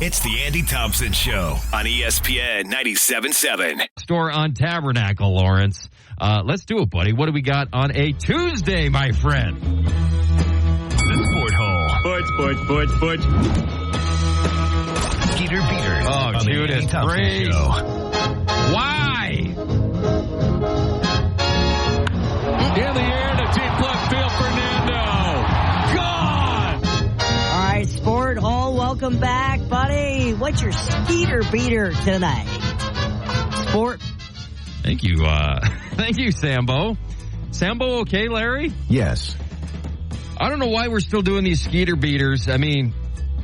It's the Andy Thompson Show on ESPN 97.7. Store on Tabernacle, Lawrence. Let's do it, buddy. What do we got on a Tuesday, my friend? The Sport Hole. Sports. Skeeter Beaters. Oh, on the Judas, Andy Thompson praise. Show. Why? In the air to deep left field, Fernando. Gone! All right, Sport Hole, welcome back, buddy. What's your Skeeter Beater tonight? Sport. Thank you. Thank you, Sambo. Sambo okay, Larry? Yes. I don't know why we're still doing these Skeeter Beaters. I mean,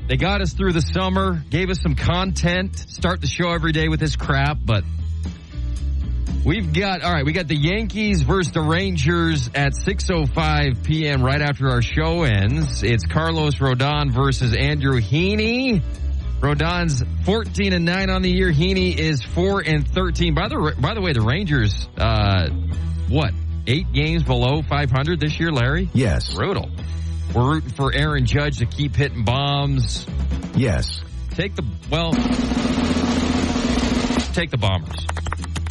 they got us through the summer, gave us some content, start the show every day with this crap, but we got the Yankees versus the Rangers at 6:05 p.m. right after our show ends. It's Carlos Rodon versus Andrew Heaney. Rodon's 14-9 on the year. Heaney is 4-13. By the way, the Rangers, 8 games below 500 this year, Larry? Yes. Brutal. We're rooting for Aaron Judge to keep hitting bombs. Yes. Take the Bombers.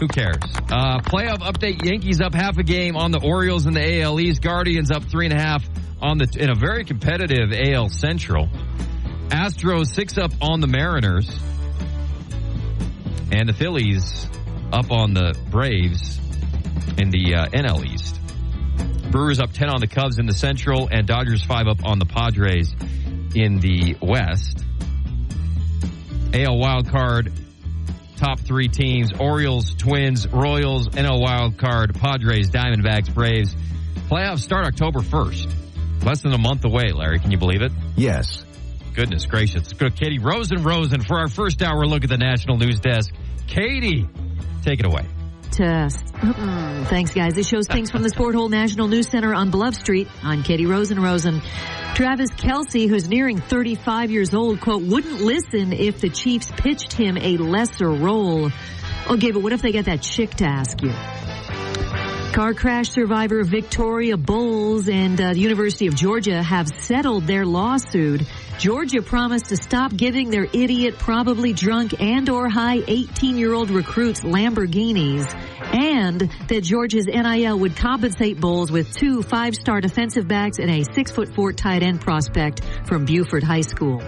Who cares? Playoff update: Yankees up half a game on the Orioles in the AL East. Guardians up 3.5 in a very competitive AL Central. Astros 6 up on the Mariners, and the Phillies up on the Braves in the NL East. Brewers up 10 on the Cubs in the Central, and Dodgers 5 up on the Padres in the West. AL wild card. Top 3 teams: Orioles, Twins, Royals, NL wild card, Padres, Diamondbacks, Braves. Playoffs start October 1st. Less than a month away, Larry. Can you believe it? Yes. Goodness gracious. Let's go to Katie Rosen for our first hour look at the National News Desk. Katie, take it away. Thanks, guys. This shows things from the Sport Hole National News Center on Bluff Street. I'm Katie Rosen. Travis Kelce, who's nearing 35 years old, quote, wouldn't listen if the Chiefs pitched him a lesser role. Okay, but what if they get that chick to ask you? Car crash survivor Victoria Bowles and the University of Georgia have settled their lawsuit. Georgia promised to stop giving their idiot, probably drunk and or high 18-year-old recruits Lamborghinis, and that Georgia's NIL would compensate Bowles with 2 5-star defensive backs and a 6'4" tight end prospect from Buford High School.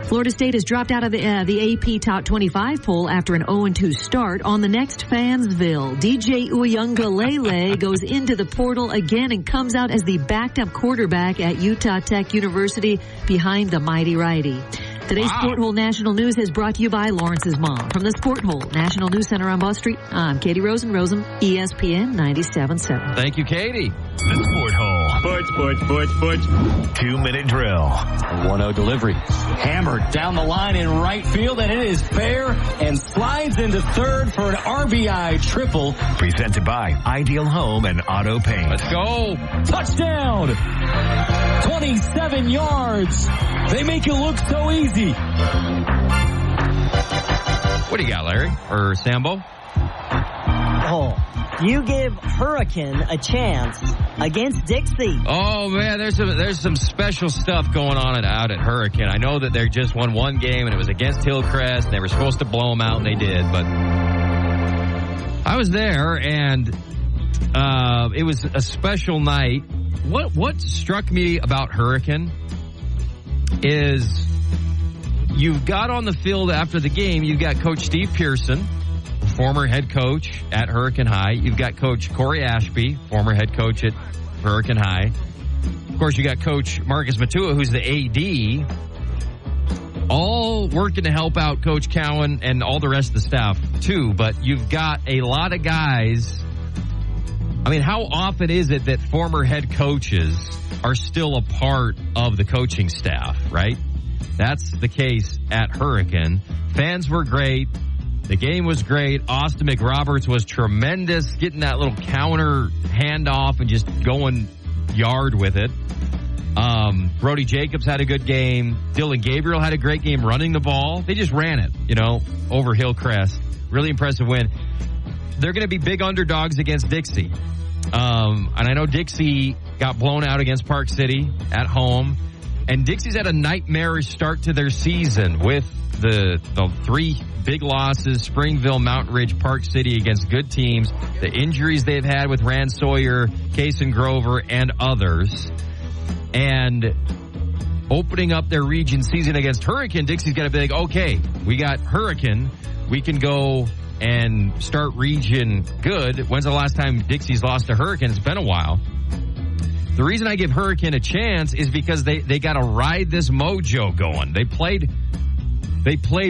Florida State has dropped out of the AP Top 25 poll after an 0-2 start. On the next Fansville, DJ Uiagalelei goes into the portal again and comes out as the backed-up quarterback at Utah Tech University behind the mighty righty. Today's Sport Hole National News is brought to you by Lawrence's mom. From the Sport Hole National News Center on Bluff Street, I'm Katie Rosen, ESPN 97.7. Thank you, Katie. The Sport Hole. Sports. 2-minute drill. 1-0 delivery. Hammered down the line in right field, and it is fair and slides into third for an RBI triple. Presented by Ideal Home and Auto Paint. Let's go. Touchdown! 27 yards. They make it look so easy. What do you got, Larry? Or Sambo? Oh, you give Hurricane a chance against Dixie. Oh, man, there's some special stuff going on out at Hurricane. I know that they just won one game, and it was against Hillcrest, and they were supposed to blow them out, and they did. But I was there, and it was a special night. What struck me about Hurricane is you've got on the field after the game, you've got Coach Steve Pearson, former head coach at Hurricane High. You've got Coach Corey Ashby, former head coach at Hurricane High. Of course, you got Coach Marcus Matua, who's the AD, all working to help out Coach Cowan and all the rest of the staff, too. But you've got a lot of guys. I mean, how often is it that former head coaches are still a part of the coaching staff, right? That's the case at Hurricane. Fans were great. The game was great. Austin McRoberts was tremendous, getting that little counter handoff and just going yard with it. Brody Jacobs had a good game. Dylan Gabriel had a great game running the ball. They just ran it, over Hillcrest. Really impressive win. They're going to be big underdogs against Dixie. And I know Dixie got blown out against Park City at home. And Dixie's had a nightmarish start to their season with the 3 big losses, Springville, Mountain Ridge, Park City against good teams, the injuries they've had with Rand Sawyer, Cason Grover, and others. And opening up their region season against Hurricane, Dixie's got to be like, okay, we got Hurricane. We can go and start region good. When's the last time Dixie's lost to Hurricane? It's been a while. The reason I give Hurricane a chance is because they got to ride this mojo going. They played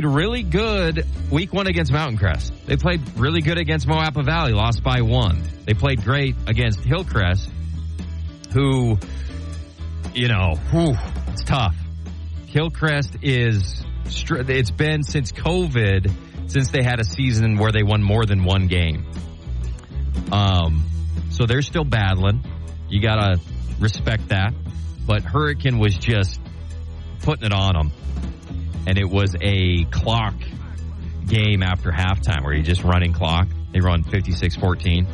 really good week 1 against Mountain Crest. They played really good against Moapa Valley, lost by 1. They played great against Hillcrest, who, it's tough. Hillcrest it's been since COVID, since they had a season where they won more than 1 game. So they're still battling. You got to respect that. But Hurricane was just putting it on them. And it was a clock game after halftime where you're just running clock. They run 56-14.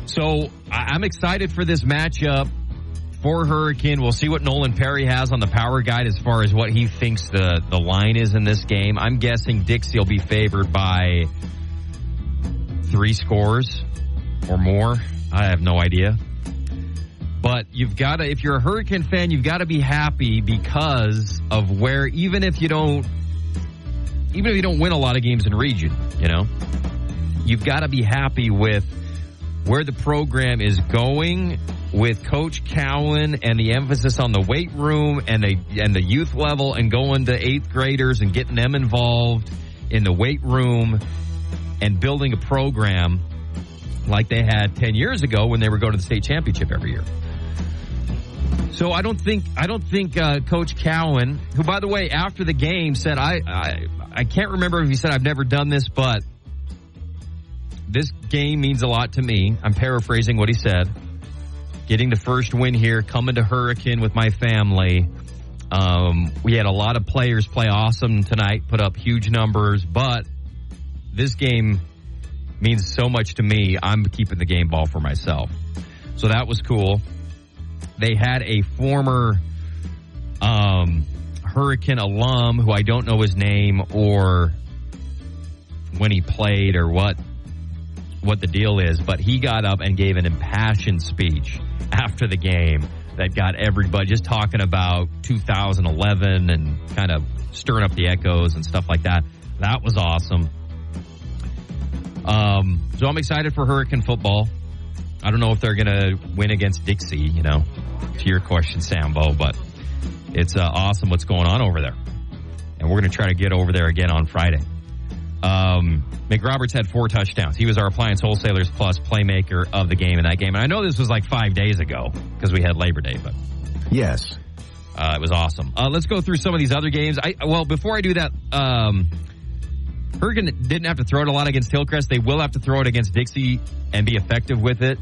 So I'm excited for this matchup for Hurricane. We'll see what Nolan Perry has on the power guide as far as what he thinks the line is in this game. I'm guessing Dixie will be favored by 3 scores or more. I have no idea. But you've got to, if you're a Hurricane fan, you've got to be happy because of where, even if you don't win a lot of games in region, you've got to be happy with where the program is going with Coach Cowan and the emphasis on the weight room and the youth level and going to 8th graders and getting them involved in the weight room and building a program like they had 10 years ago when they were going to the state championship every year. So I don't think Coach Cowan, who, by the way, after the game said, I can't remember if he said I've never done this, but this game means a lot to me. I'm paraphrasing what he said. Getting the first win here, coming to Hurricane with my family. We had a lot of players play awesome tonight, put up huge numbers, but this game means so much to me. I'm keeping the game ball for myself. So that was cool. They had a former Hurricane alum who I don't know his name or when he played or what the deal is, but he got up and gave an impassioned speech after the game that got everybody just talking about 2011 and kind of stirring up the echoes and stuff like that. That was awesome. So I'm excited for Hurricane football. I don't know if they're going to win against Dixie, to your question, Sambo, but it's awesome what's going on over there. And we're going to try to get over there again on Friday. McRoberts had 4 touchdowns. He was our Appliance Wholesalers Plus playmaker of the game in that game. And I know this was like 5 days ago because we had Labor Day, but yes, it was awesome. Let's go through some of these other games. Before I do that, Hurricane didn't have to throw it a lot against Hillcrest. They will have to throw it against Dixie and be effective with it.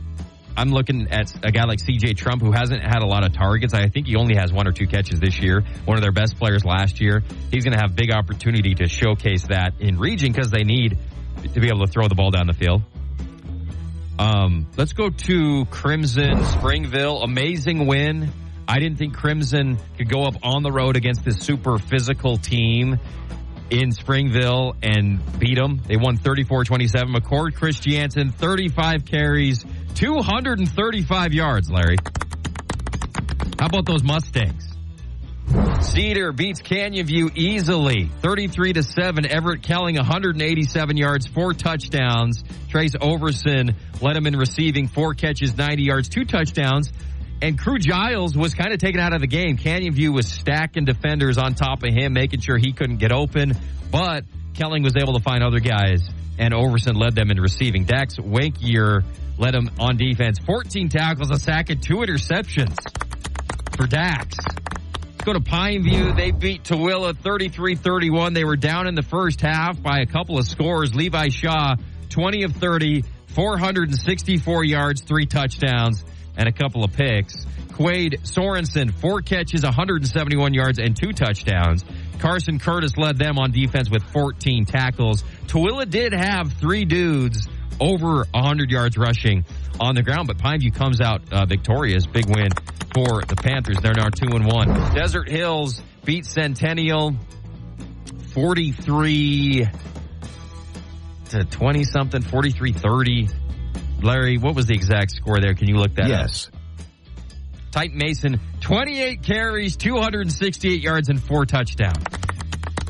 I'm looking at a guy like C.J. Trump, who hasn't had a lot of targets. I think he only has 1 or 2 catches this year. One of their best players last year. He's going to have big opportunity to showcase that in region because they need to be able to throw the ball down the field. Let's go to Crimson, Springville. Amazing win. I didn't think Crimson could go up on the road against this super physical team in Springville and beat them. They won 34-27. McCord Christiansen, 35 carries, 235 yards, Larry. How about those Mustangs? Cedar beats Canyon View easily, 33-7. Everett Kelling, 187 yards, 4 touchdowns. Trace Overson led him in receiving, 4 catches, 90 yards, 2 touchdowns. And Crew Giles was kind of taken out of the game. Canyon View was stacking defenders on top of him, making sure he couldn't get open. But Kelling was able to find other guys, and Overson led them in receiving. Dax Wankier led him on defense. 14 tackles, a sack, and 2 interceptions for Dax. Let's go to Pineview. They beat Tooele 33-31. They were down in the first half by a couple of scores. Levi Shaw, 20 of 30, 464 yards, 3 touchdowns, and a couple of picks. Quade Sorensen, 4 catches, 171 yards, and 2 touchdowns. Carson Curtis led them on defense with 14 tackles. Tooele did have 3 dudes over 100 yards rushing on the ground, but Pineview comes out victorious. Big win for the Panthers. They're now 2-1. Desert Hills beat Centennial 43-20 something, 43-30. Larry, what was the exact score there? Can you look that up? Yes. Titan Mason, 28 carries, 268 yards, and 4 touchdowns.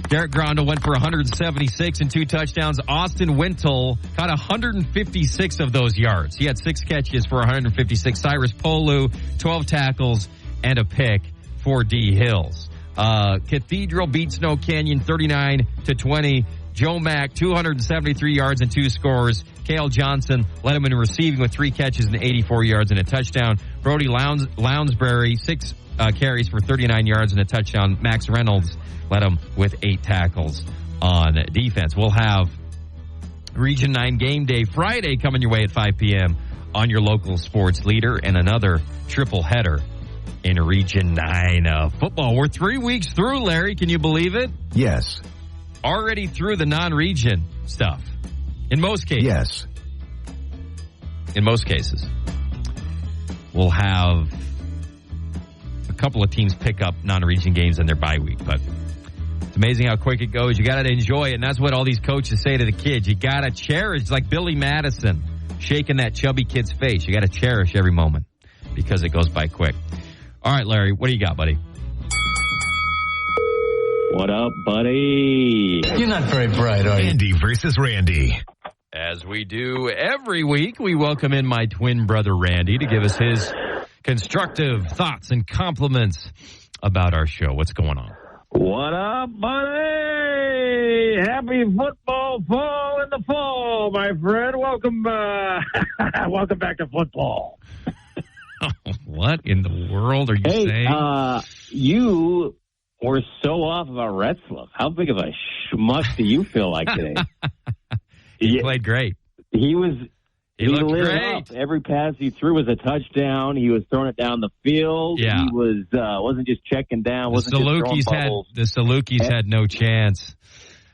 Derek Grondel went for 176 and 2 touchdowns. Austin Wintle caught 156 of those yards. He had 6 catches for 156. Cyrus Polu, 12 tackles and a pick for D Hills. Cathedral beat Snow Canyon 39-20. Joe Mack, 273 yards and 2 scores. Cale Johnson led him in receiving with 3 catches and 84 yards and a touchdown. Brody Lounsbury, 6 carries for 39 yards and a touchdown. Max Reynolds led him with 8 tackles on defense. We'll have Region 9 game day Friday coming your way at 5 p.m. on your local sports leader, and another triple header in Region 9 football. We're 3 weeks through, Larry. Can you believe it? Yes. Already through the non-region stuff. In most cases. Yes. In most cases. We'll have a couple of teams pick up non-region games in their bye week, but it's amazing how quick it goes. You got to enjoy it, and that's what all these coaches say to the kids. You got to cherish, like Billy Madison shaking that chubby kid's face. You got to cherish every moment because it goes by quick. All right, Larry, what do you got, buddy? What up, buddy? You're not very bright, are you? Andy versus Randy. As we do every week, we welcome in my twin brother, Randy, to give us his constructive thoughts and compliments about our show. What's going on? What up, buddy? Happy football fall in the fall, my friend. Welcome, welcome back to football. What in the world are you saying? You were so off about Retzlaff. How big of a schmuck do you feel like today? He played great. He looked lit great. up. Every pass he threw was a touchdown. He was throwing it down the field. Yeah. He was wasn't just checking down. The Salukis had no chance.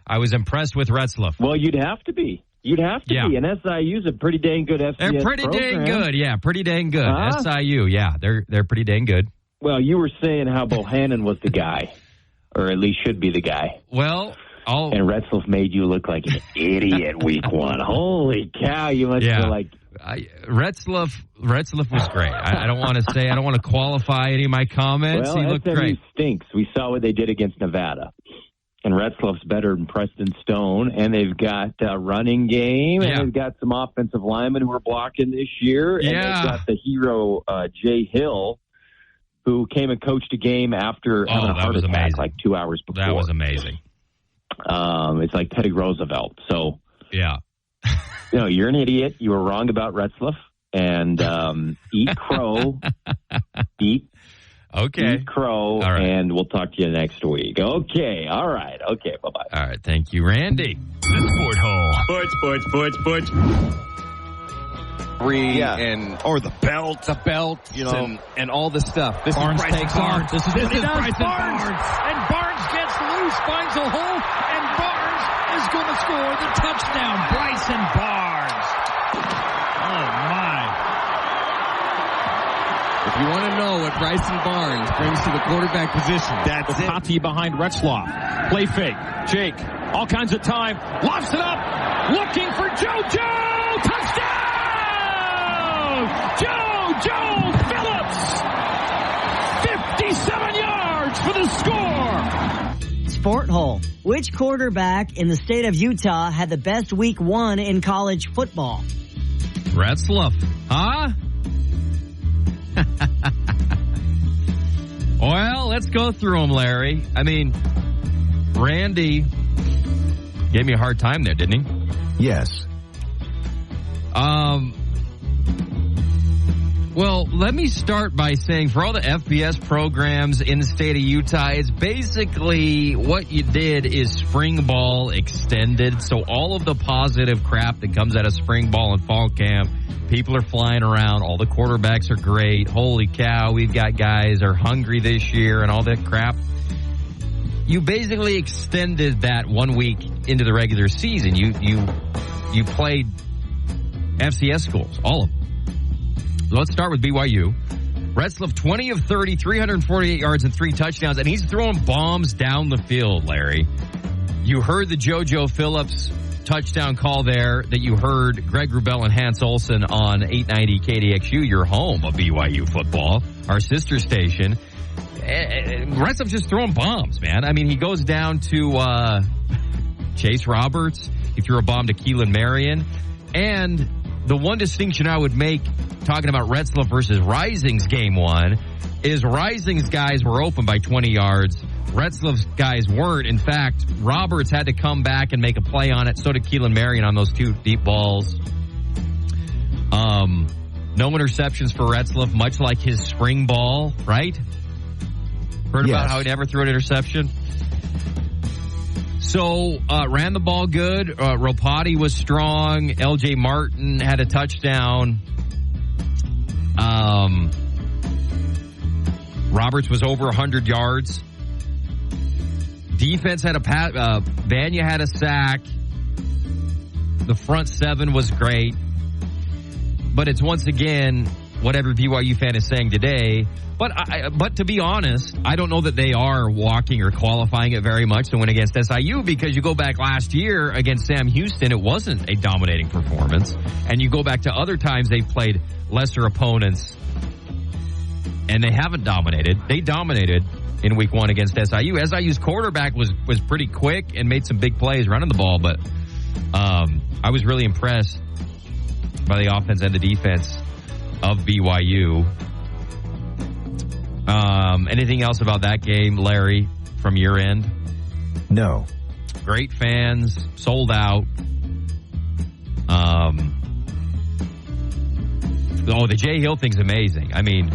I was impressed with Retzlaff. Well, you'd have to be. You'd have to be. And SIU's a pretty dang good FCS They're pretty program. dang good. Yeah, pretty dang good. SIU, yeah, they're pretty dang good. Well, you were saying how Bohannon was the guy, or at least should be the guy. Well, and Retzlaff made you look like an idiot week 1. Holy cow, you must feel like... Retzlaff was great. I don't want to qualify any of my comments. Well, he looked SMU great. stinks. We saw what they did against Nevada. And Retzlaff's better than Preston Stone, and they've got a running game, and they've got some offensive linemen who are blocking this year, and they've got the hero, Jay Hill, who came and coached a game after having a heart attack like 2 hours before. That was amazing. It's like Teddy Roosevelt. So, yeah. You're an idiot. You were wrong about Retzlaff. And eat crow. Eat crow, right. And we'll talk to you next week. Okay. All right. Okay. Bye-bye. All right. Thank you, Randy. The Sport Hole. Sports. Or the belt, and all the stuff. This Barnes is Bryson Barnes. This is Bryson Barnes. And Barnes gets loose, finds a hole, and Barnes is going to score the touchdown. Bryson Barnes. Oh, my. If you want to know what Bryson Barnes brings to the quarterback position, That's it. Tati behind Retzlaff. Play fake. Jake, all kinds of time. Lofts it up. Looking for JoJo. Touchdown! Joe Phillips! 57 yards for the score! Sport Hole. Which quarterback in the state of Utah had the best week 1 in college football? Retzlaff. Huh? Well, let's go through them, Larry. I mean, Randy gave me a hard time there, didn't he? Yes. Well, let me start by saying for all the FBS programs in the state of Utah, it's basically what you did is spring ball extended. So all of the positive crap that comes out of spring ball and fall camp, people are flying around. All the quarterbacks are great. Holy cow, we've got guys are hungry this year and all that crap. You basically extended that 1 week into the regular season. You played FCS schools, all of them. Let's start with BYU. Retzlaff, 20 of 30, 348 yards and 3 touchdowns, and he's throwing bombs down the field, Larry. You heard the JoJo Phillips touchdown call there that you heard Greg Wrubell and Hans Olsen on 890 KDXU, your home of BYU football, our sister station. Retzlaff just throwing bombs, man. I mean, he goes down to Chase Roberts. He threw a bomb to Keelan Marion. And the one distinction I would make talking about Retzlaff versus Rising's game 1 is Rising's guys were open by 20 yards. Retzlaff's guys weren't. In fact, Roberts had to come back and make a play on it. So did Keelan Marion on those 2 deep balls. No interceptions for Retzlaff, much like his spring ball, right? Heard about how he never threw an interception? So, ran the ball good. Ropati was strong. LJ Martin had a touchdown. Roberts was over 100 yards. Defense had a Vanya had a sack. The front 7 was great. But it's once again what every BYU fan is saying today. But to be honest, I don't know that they are walking or qualifying it very much to win against SIU, because you go back last year against Sam Houston, it wasn't a dominating performance. And you go back to other times they've played lesser opponents and they haven't dominated. They dominated in week 1 against SIU. SIU's quarterback was pretty quick and made some big plays running the ball, but I was really impressed by the offense and the defense of BYU. Anything else about that game, Larry, from your end? No. Great fans, sold out. The Jay Hill thing's amazing. I mean,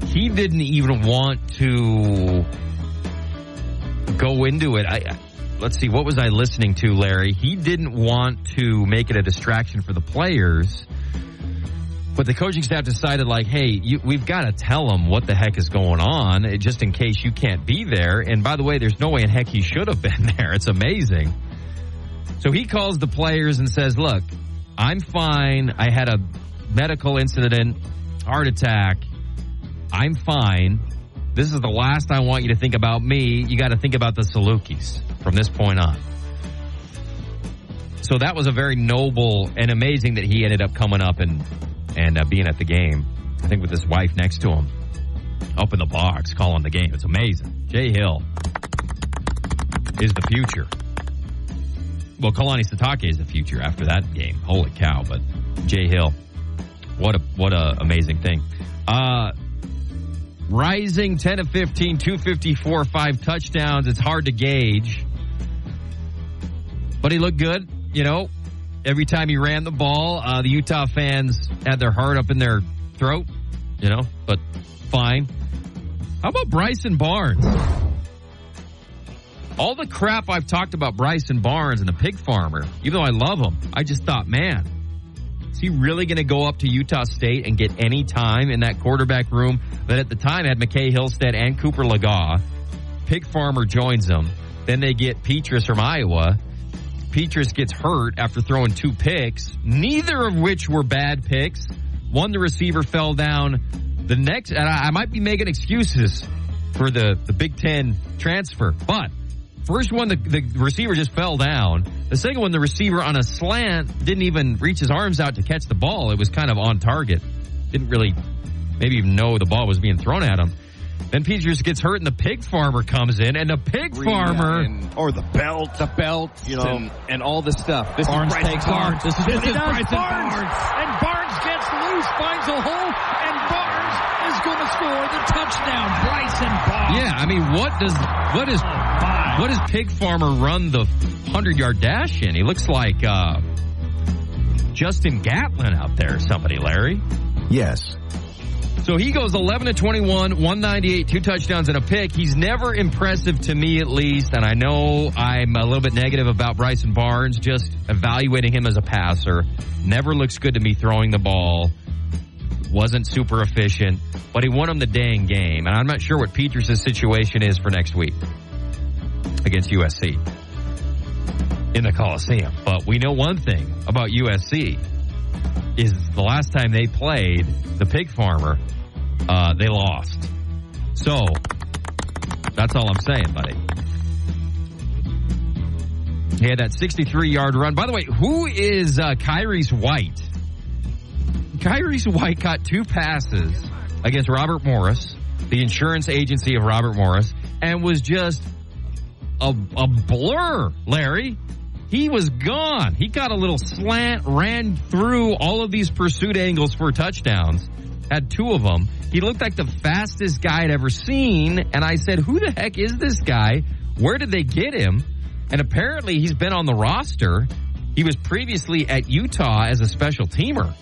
he didn't even want to go into it. Let's see, what was I listening to, Larry? He didn't want to make it a distraction for the players. But the coaching staff decided, like, hey, we've got to tell them what the heck is going on, just in case you can't be there. And by the way, there's no way in heck he should have been there. It's amazing. So he calls the players and says, look, I'm fine. I had a medical incident, heart attack. I'm fine. This is the last I want you to think about me. You got to think about the Salukis from this point on. So that was a very noble and amazing that he ended up coming up and being at the game, I think with his wife next to him, up in the box, calling the game. It's amazing. Jay Hill is the future. Well, Kalani Sitake is the future after that game. Holy cow, but Jay Hill, what a amazing thing. Rising 10 of 15, 254, 5 touchdowns. It's hard to gauge, but he looked good, you know. Every time he ran the ball, the Utah fans had their heart up in their throat, you know, but fine. How about Bryson Barnes? All the crap I've talked about Bryson Barnes and the pig farmer, even though I love him, I just thought, man, is he really going to go up to Utah State and get any time in that quarterback room that at the time had McKay Hillstead and Cooper Legaw? Pig farmer joins them. Then they get Petrus from Iowa. Petrus gets hurt after throwing 2 picks, neither of which were bad picks. One, the receiver fell down. The next, and I might be making excuses for the Big Ten transfer, but first one, the receiver just fell down. The second one, the receiver on a slant didn't even reach his arms out to catch the ball. It was kind of on target. Didn't really maybe even know the ball was being thrown at him. Then Petrus gets hurt, and the pig farmer comes in, and the pig farmer... Or the belt, you know, and all this stuff. This Barnes takes off. This is Bryson Barnes. And Barnes gets loose, finds a hole, and Barnes is going to score the touchdown. Bryson Barnes. Yeah, I mean, what does pig farmer run the 100-yard dash in? He looks like Justin Gatlin out there or somebody, Larry. Yes. So he goes 11 of 21, 198, 2 touchdowns and a pick. He's never impressive to me, at least. And I know I'm a little bit negative about Bryson Barnes, just evaluating him as a passer. Never looks good to me throwing the ball. Wasn't super efficient, but he won him the dang game. And I'm not sure what Petrus' situation is for next week against USC in the Coliseum. But we know one thing about USC. is the last time they played the pig farmer, they lost. So, that's all I'm saying, buddy. He had that 63-yard run. By the way, who is Kyrie's White? Kyrie's White caught 2 passes against Robert Morris, the insurance agency of Robert Morris, and was just a blur, Larry. He was gone. He got a little slant, ran through all of these pursuit angles for touchdowns, had 2 of them. He looked like the fastest guy I'd ever seen, and I said, who the heck is this guy? Where did they get him? And apparently he's been on the roster. He was previously at Utah as a special teamer.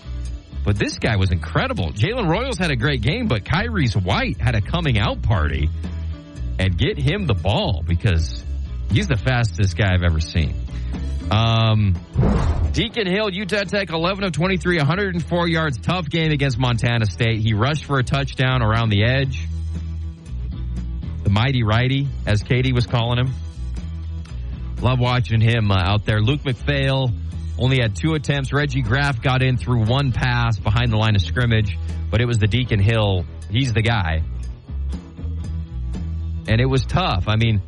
But this guy was incredible. Jalen Royals had a great game, but Kyrie's White had a coming out party. And get him the ball because he's the fastest guy I've ever seen. Deacon Hill, Utah Tech, 11 of 23, 104 yards. Tough game against Montana State. He rushed for a touchdown around the edge. The mighty righty, as Katie was calling him. Love watching him out there. Luke McPhail only had 2 attempts. Reggie Graff got in through 1 pass behind the line of scrimmage, but it was the Deacon Hill. He's the guy. And it was tough. I mean,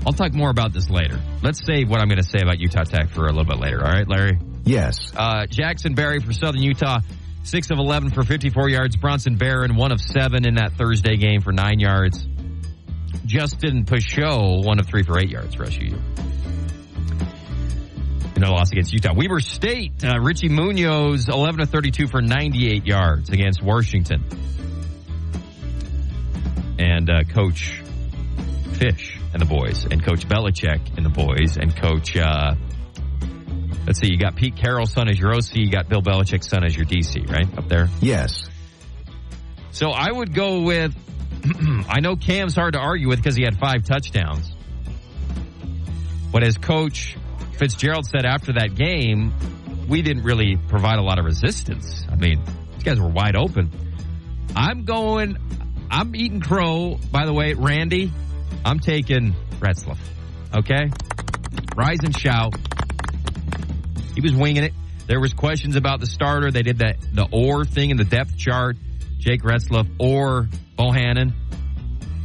I'll talk more about this later. Let's save what I'm going to say about Utah Tech for a little bit later. All right, Larry? Yes. Jackson Berry for Southern Utah, 6 of 11 for 54 yards. Bronson Barron, 1 of 7 in that Thursday game for 9 yards. Justin Pachot, 1 of 3 for 8 yards for SUU. In a loss against Utah. Weber State, Richie Munoz, 11 of 32 for 98 yards against Washington. And Coach Fish and the boys, and Coach Belichick and the boys, and Coach, let's see, you got Pete Carroll's son as your OC, you got Bill Belichick's son as your DC, right, up there? Yes. So I would go with, I know Cam's hard to argue with because he had 5 touchdowns. But as Coach Fitzgerald said after that game, we didn't really provide a lot of resistance. I mean, these guys were wide open. I'm eating crow, by the way, Randy. I'm taking Retzlaff, okay? Rise and shout. He was winging it. There was questions about the starter. They did the or thing in the depth chart. Jake Retzlaff or Bohannon.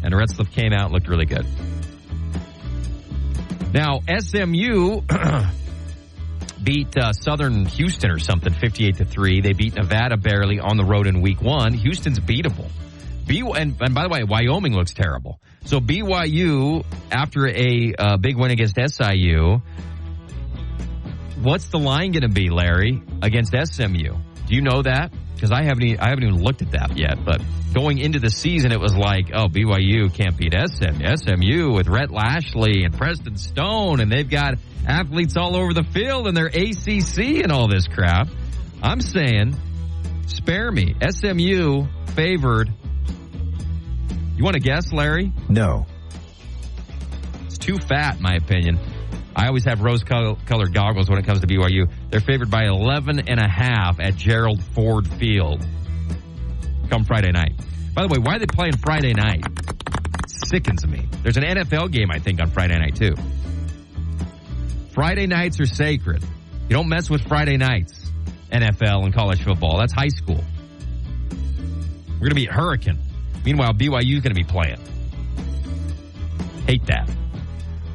And Retzlaff came out and looked really good. Now, SMU beat Southern Houston or something, 58-3. They beat Nevada barely on the road in week 1. Houston's beatable. And by the way, Wyoming looks terrible. So BYU, after a big win against SIU, what's the line going to be, Larry, against SMU? Do you know that? Because I haven't even looked at that yet. But going into the season, it was like, oh, BYU can't beat SMU with Rhett Lashley and Preston Stone, and they've got athletes all over the field, and they're ACC and all this crap. I'm saying, spare me. SMU favored. You want to guess, Larry? No. It's too fat, in my opinion. I always have rose-colored goggles when it comes to BYU. They're favored by 11.5 at Gerald Ford Field come Friday night. By the way, why are they playing Friday night? It sickens me. There's an NFL game, I think, on Friday night, too. Friday nights are sacred. You don't mess with Friday nights, NFL and college football. That's high school. We're going to be at Hurricane. Meanwhile, BYU's going to be playing. Hate that.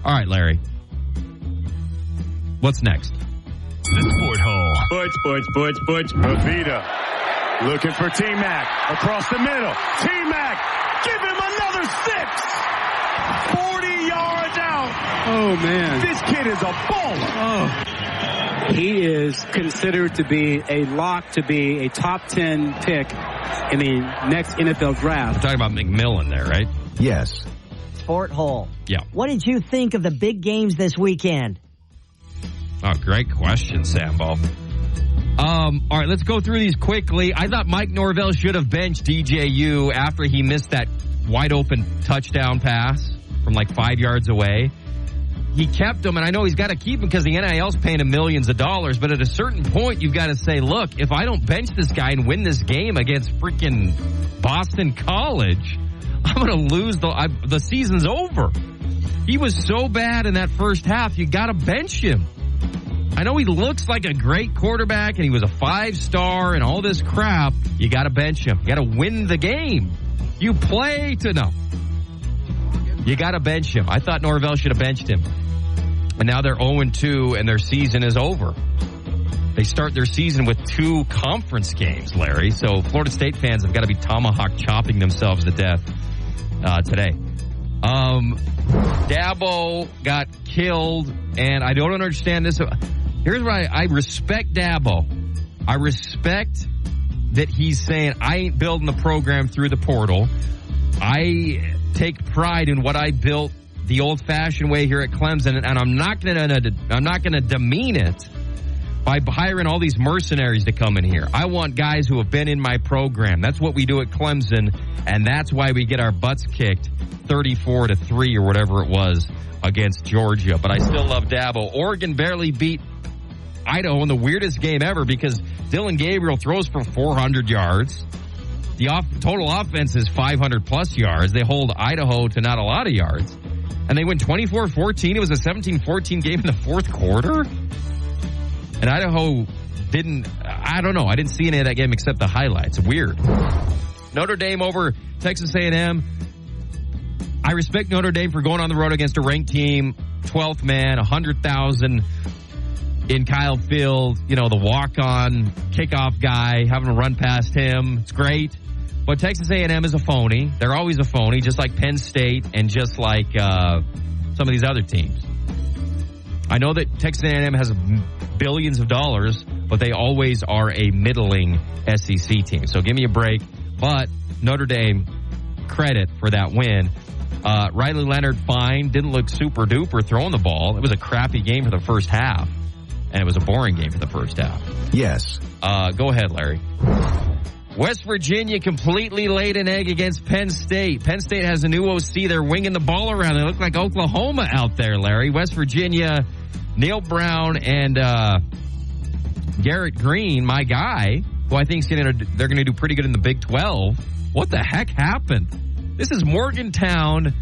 All right, Larry. What's next? The Sport Hole. Butch. Avita looking for T-Mac across the middle. T-Mac, give him another 6. 40 yards out. Oh, man. This kid is a baller. Oh. He is considered to be a lock to be a top 10 pick in the next NFL draft. We're talking about McMillan there, right? Yes. Sport Hole. Yeah. What did you think of the big games this weekend? Oh, great question, Sambo. All right, let's go through these quickly. I thought Mike Norvell should have benched DJU after he missed that wide-open touchdown pass from like 5 yards away. He kept him, and I know he's got to keep him because the NIL's paying him millions of dollars, but at a certain point, you've got to say, look, if I don't bench this guy and win this game against freaking Boston College, I'm going to lose the season's over. He was so bad in that first half, you got to bench him. I know he looks like a great quarterback and he was a 5-star and all this crap. You got to bench him. You got to win the game. You play to know. You got to bench him. I thought Norvell should have benched him. And now they're 0-2 and their season is over. They start their season with 2 conference games, Larry. So Florida State fans have got to be tomahawk chopping themselves to death today. Dabo got killed, and I don't understand this. Here's what I respect Dabo. I respect that he's saying, I ain't building the program through the portal. I take pride in what I built the old-fashioned way here at Clemson, and I'm not gonna demean it by hiring all these mercenaries to come in here. I want guys who have been in my program. That's what we do at Clemson, and that's why we get our butts kicked 34-3 or whatever it was against Georgia. But I still love Dabo. Oregon barely beat Idaho in the weirdest game ever because Dylan Gabriel throws for 400 yards. The total offense is 500-plus yards. They hold Idaho to not a lot of yards. And they win 24-14. It was a 17-14 game in the fourth quarter. And Idaho I don't know. I didn't see any of that game except the highlights. Weird. Notre Dame over Texas A&M. I respect Notre Dame for going on the road against a ranked team. 12th man, 100,000 in Kyle Field. You know, the walk-on kickoff guy, having to run past him. It's great. But Texas A&M is a phony. They're always a phony, just like Penn State and just like some of these other teams. I know that Texas A&M has billions of dollars, but they always are a middling SEC team. So give me a break. But Notre Dame, credit for that win. Riley Leonard, fine. Didn't look super duper throwing the ball. It was a crappy game for the first half. And it was a boring game for the first half. Yes. Go ahead, Larry. West Virginia completely laid an egg against Penn State. Penn State has a new OC. They're winging the ball around. They look like Oklahoma out there, Larry. West Virginia, Neil Brown and Garrett Green, my guy, who I think they're going to do pretty good in the Big 12. What the heck happened? This is Morgantown,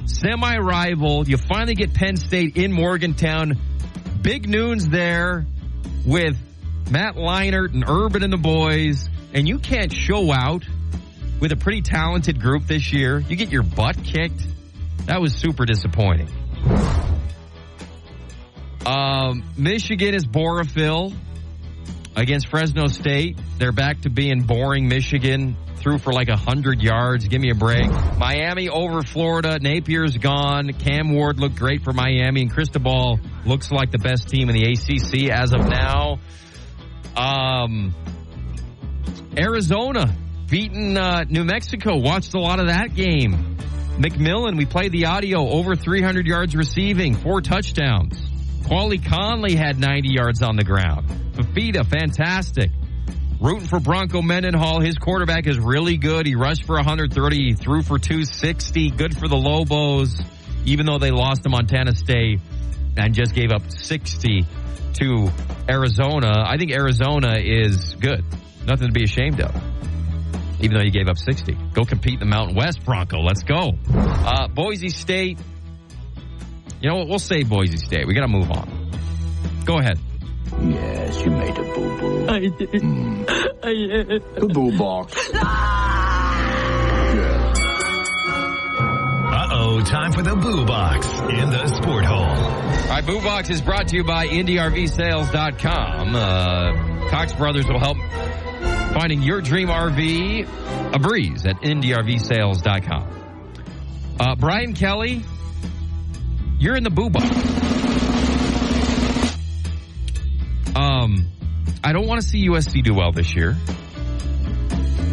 semi-rival. You finally get Penn State in Morgantown. Big Noon's there with Matt Leinart and Urban and the boys, and you can't show out with a pretty talented group this year. You get your butt kicked. That was super disappointing. Michigan is Borophyll against Fresno State. They're back to being boring. Michigan threw for like 100 yards. Give me a break. Miami over Florida. Napier's gone. Cam Ward looked great for Miami, and Cristobal looks like the best team in the ACC as of now. Arizona beating New Mexico. Watched a lot of that game. McMillan, we played the audio, over 300 yards receiving, 4 touchdowns. Paulie Conley had 90 yards on the ground. Fafita, fantastic. Rooting for Bronco Mendenhall. His quarterback is really good. He rushed for 130. He threw for 260. Good for the Lobos, even though they lost to Montana State and just gave up 60 to Arizona. I think Arizona is good. Nothing to be ashamed of, even though you gave up 60. Go compete in the Mountain West, Bronco. Let's go. Boise State. You know what? We'll say Boise State. We got to move on. Go ahead. Yes, you made a boo-boo. I did. I did. The boo box. Uh-oh, time for the Boo Box in the Sport Hole. All right, Boo Box is brought to you by IndyRVSales.com. Cox Brothers will help finding your dream RV a breeze at IndyRVSales.com. Brian Kelly, you're in the Boo Box. I don't want to see USC do well this year.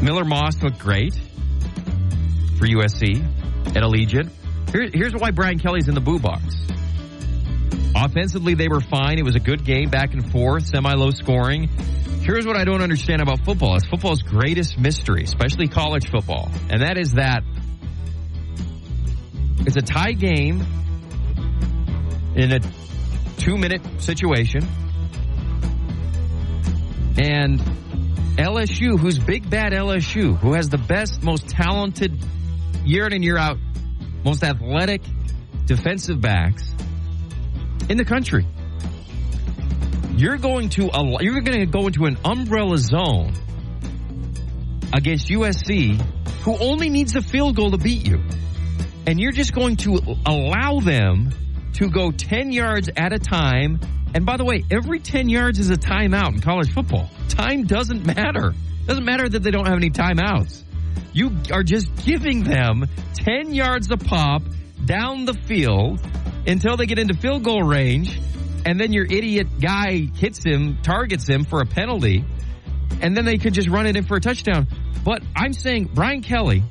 Miller Moss looked great for USC at Allegiant. Here's why Brian Kelly's in the Boo Box. Offensively, they were fine. It was a good game, back and forth, semi-low scoring. Here's what I don't understand about football. It's football's greatest mystery, especially college football. And that is that it's a tie game in a 2-minute situation. And LSU, who's big bad LSU, who has the best, most talented, year in and year out, most athletic defensive backs in the country. You're going to go into an umbrella zone against USC, who only needs a field goal to beat you. And you're just going to allow them to go 10 yards at a time. And by the way, every 10 yards is a timeout in college football. Time doesn't matter. It doesn't matter that they don't have any timeouts. You are just giving them 10 yards a pop down the field until they get into field goal range, and then your idiot guy hits him, targets him for a penalty, and then they could just run it in for a touchdown. But I'm saying, Brian Kelly,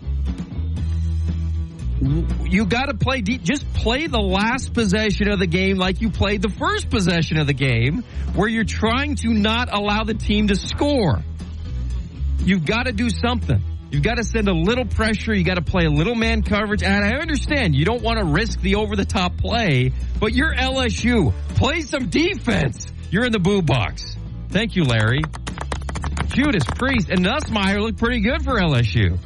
you got to play deep. Just play the last possession of the game like you played the first possession of the game, where you're trying to not allow the team to score. You've got to do something. You've got to send a little pressure. You got to play a little man coverage. And I understand you don't want to risk the over-the-top play, but you're LSU. Play some defense. You're in the boo box. Thank you, Larry. Judas Priest and Nussmeier looked pretty good for LSU.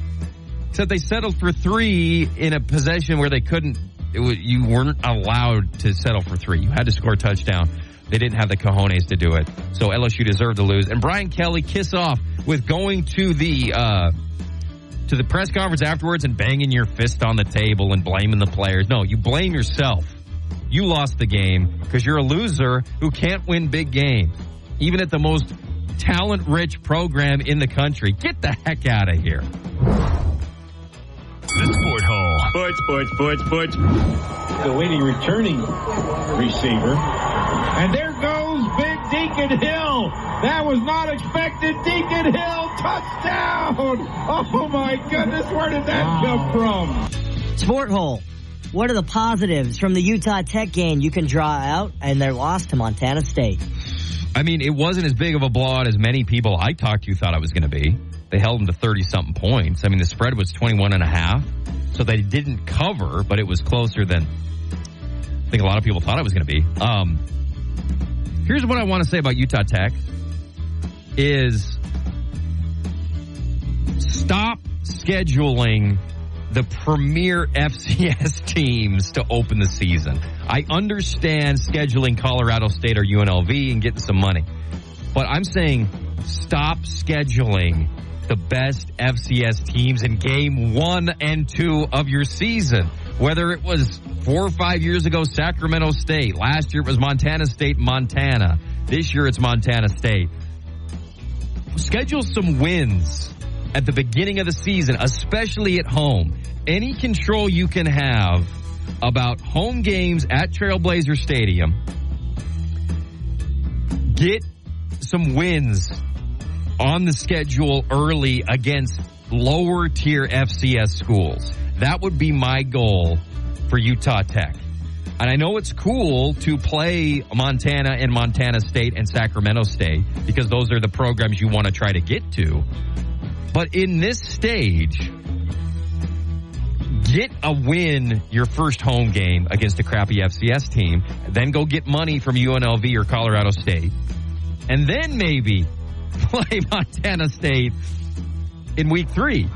Except they settled for 3 in a possession where they couldn't. You weren't allowed to settle for 3. You had to score a touchdown. They didn't have the cojones to do it. So LSU deserved to lose. And Brian Kelly kiss off with going to the press conference afterwards and banging your fist on the table and blaming the players. No, you blame yourself. You lost the game because you're a loser who can't win big games, even at the most talent-rich program in the country. Get the heck out of here. The Sport Hole. Sports. The leading returning receiver. And there goes Big Deacon Hill. That was not expected. Deacon Hill, touchdown. Oh, my goodness. Where did that come from? Sport Hole. What are the positives from the Utah Tech game you can draw out and their loss to Montana State? I mean, it wasn't as big of a blowout as many people I talked to thought it was going to be. They held them to 30-something points. I mean, the spread was 21.5, so they didn't cover, but it was closer than I think a lot of people thought it was going to be. Here's what I want to say about Utah Tech is stop scheduling the premier FCS teams to open the season. I understand scheduling Colorado State or UNLV and getting some money, but I'm saying stop scheduling the best FCS teams in game 1 and 2 of your season. Whether it was 4 or 5 years ago, Sacramento State. Last year it was Montana State, Montana. This year it's Montana State. Schedule some wins at the beginning of the season, especially at home. Any control you can have about home games at Trailblazer Stadium, get some wins on the schedule early against lower tier FCS schools. That would be my goal for Utah Tech. And I know it's cool to play Montana and Montana State and Sacramento State because those are the programs you want to try to get to. But in this stage, get a win your first home game against a crappy FCS team, then go get money from UNLV or Colorado State, and then maybe play Montana State in week 3.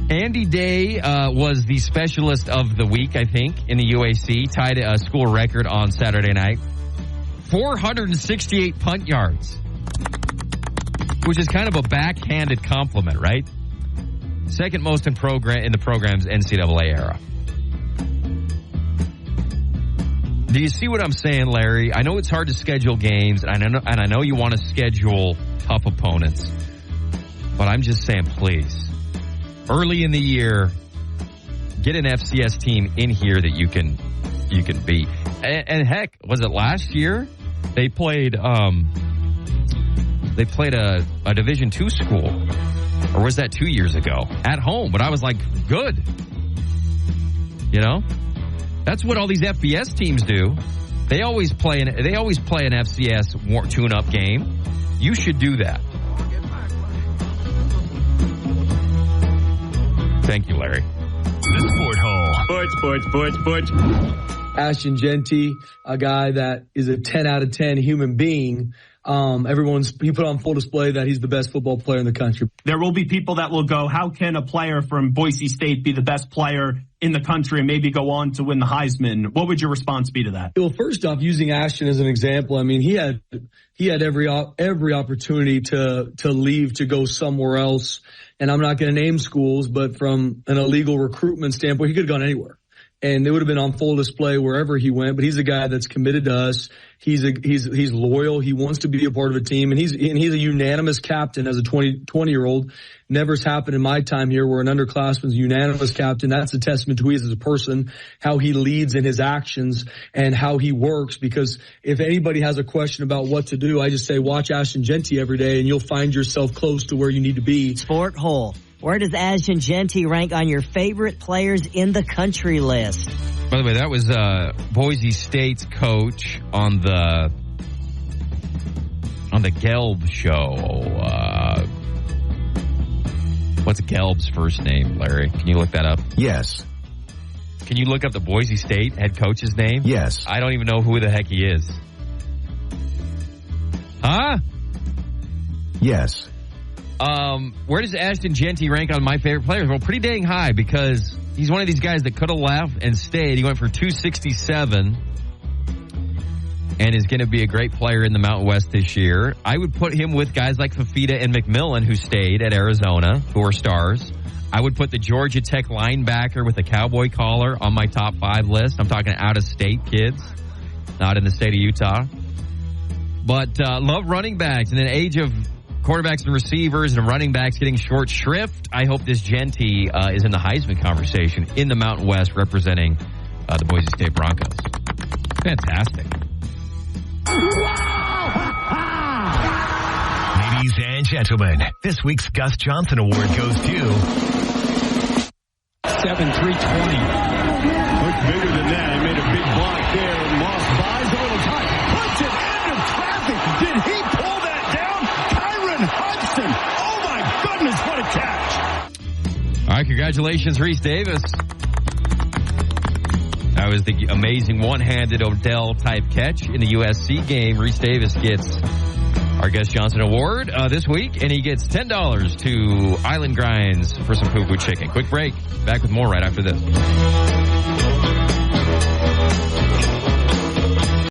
Andy Day was the specialist of the week, I think, in the UAC. Tied a school record on Saturday night. 468 punt yards, which is kind of a backhanded compliment, right? Second most in the program's NCAA era. Do you see what I'm saying, Larry? I know it's hard to schedule games, and I know you want to schedule tough opponents, but I'm just saying, please, early in the year, get an FCS team in here that you can beat. And heck, was it last year they played a Division II school, or was that 2 years ago at home? But I was like, good, you know. That's what all these FBS teams do. They always play an FCS tune-up game. You should do that. Thank you, Larry. The Sport Hole. Sports. Ashton Genty, a guy that is a 10 out of 10 human being. He put on full display that he's the best football player in the country. There will be people that will go, how can a player from Boise State be the best player in the country and maybe go on to win the Heisman. What would your response be to that? Well, first off, using Ashton as an example, I mean, he had every opportunity to leave to go somewhere else. And I'm not going to name schools, but from an illegal recruitment standpoint, he could have gone anywhere. And it would have been on full display wherever he went. But he's a guy that's committed to us. He's loyal. He wants to be a part of a team, and he's a unanimous captain as a 20-year-old. Never's happened in my time here where an underclassman's unanimous captain. That's a testament to who he is as a person, how he leads in his actions, and how he works. Because if anybody has a question about what to do, I just say watch Ashton Jeanty every day, and you'll find yourself close to where you need to be. Sport Hole. Where does Ashton Jeanty rank on your favorite players in the country list? By the way, that was Boise State's coach on the Gelb show. What's Gelb's first name, Larry? Can you look that up? Yes. Can you look up the Boise State head coach's name? Yes. I don't even know who the heck he is. Huh? Yes. Where does Ashton Jeanty rank on my favorite players? Well, pretty dang high, because he's one of these guys that could have left and stayed. He went for 267 and is going to be a great player in the Mountain West this year. I would put him with guys like Fafita and McMillan, who stayed at Arizona, who are stars. I would put the Georgia Tech linebacker with a cowboy collar on my top 5 list. I'm talking out-of-state kids, not in the state of Utah. But love running backs. In an age of quarterbacks and receivers and running backs getting short shrift, I hope this Jeanty is in the Heisman conversation in the Mountain West representing the Boise State Broncos. Fantastic. Ladies and gentlemen, this week's Gus Johnson Award goes to 7-3-20. Looked bigger than that. He made a big block there. Moss buys a little time. Puts it into traffic. Did he pull that down? Kyron Hudson. Oh, my goodness, what a catch. All right, congratulations, Reese Davis. That was the amazing one-handed Odell-type catch in the USC game. Reese Davis gets our Gus Johnson Award this week, and he gets $10 to Island Grinds for some poo-poo chicken. Quick break. Back with more right after this.